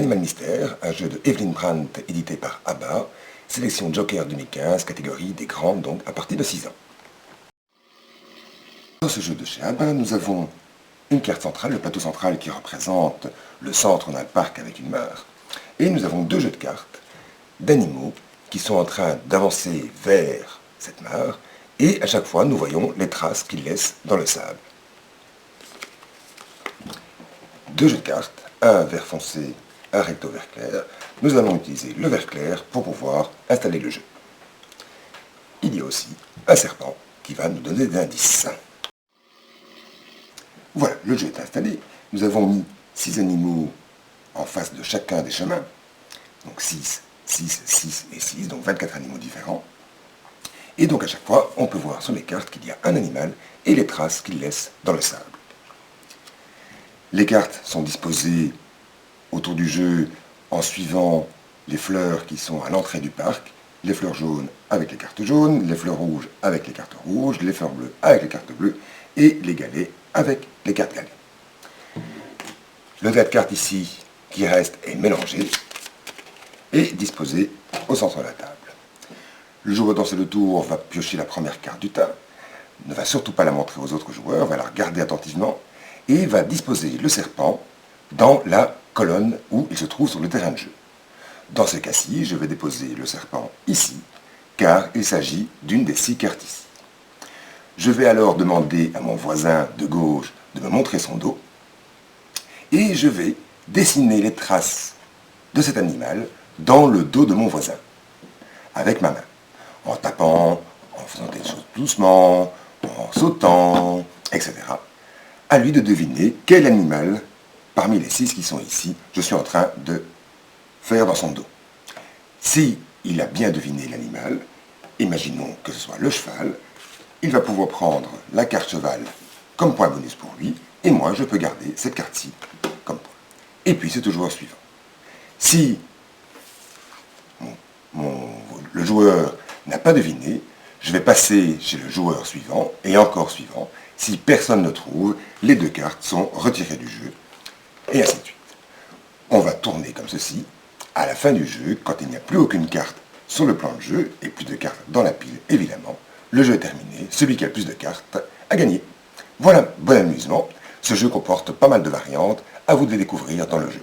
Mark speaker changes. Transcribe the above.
Speaker 1: Animal Mystère, un jeu de Evelyn Brandt édité par ABBA, sélection Joker 2015, catégorie des grandes, donc à partir de 6 ans. Dans ce jeu de chez ABBA, nous avons une carte centrale, le plateau central qui représente le centre d'un parc avec une mare. Et nous avons deux jeux de cartes d'animaux qui sont en train d'avancer vers cette mare. Et à chaque fois, nous voyons les traces qu'ils laissent dans le sable. Deux jeux de cartes, un vert foncé, un recto vert clair. Nous allons utiliser le vert clair pour pouvoir installer le jeu. Il y a aussi un serpent qui va nous donner des indices. Voilà, le jeu est installé. Nous avons mis 6 animaux en face de chacun des chemins. Donc 6, 6, 6 et 6, donc 24 animaux différents. Et donc à chaque fois, on peut voir sur les cartes qu'il y a un animal et les traces qu'il laisse dans le sable. Les cartes sont disposées autour du jeu en suivant les fleurs qui sont à l'entrée du parc. Les fleurs jaunes avec les cartes jaunes, les fleurs rouges avec les cartes rouges, les fleurs bleues avec les cartes bleues et les galets avec les cartes galets. Le tas de cartes ici qui reste est mélangé et disposé au centre de la table. Le joueur dans le tour va piocher la première carte du tas, ne va surtout pas la montrer aux autres joueurs, va la regarder attentivement et va disposer le serpent dans la colonne où il se trouve sur le terrain de jeu. Dans ce cas-ci, je vais déposer le serpent ici, car il s'agit d'une des 6 cartes ici. Je vais alors demander à mon voisin de gauche de me montrer son dos, et je vais dessiner les traces de cet animal dans le dos de mon voisin, avec ma main, en tapant, en faisant des choses doucement, en sautant, etc. À lui de deviner quel animal, parmi les 6 qui sont ici, je suis en train de faire dans son dos. Si il a bien deviné l'animal, imaginons que ce soit le cheval, il va pouvoir prendre la carte cheval comme point bonus pour lui, et moi je peux garder cette carte-ci comme point. Et puis c'est au joueur suivant. Si le joueur n'a pas deviné, je vais passer chez le joueur suivant, et encore suivant. Si personne ne trouve, les 2 cartes sont retirées du jeu, et ainsi de suite. On va tourner comme ceci. À la fin du jeu, quand il n'y a plus aucune carte sur le plan de jeu, et plus de cartes dans la pile, évidemment, le jeu est terminé. Celui qui a le plus de cartes a gagné. Voilà, bon amusement. Ce jeu comporte pas mal de variantes, à vous de les découvrir dans le jeu.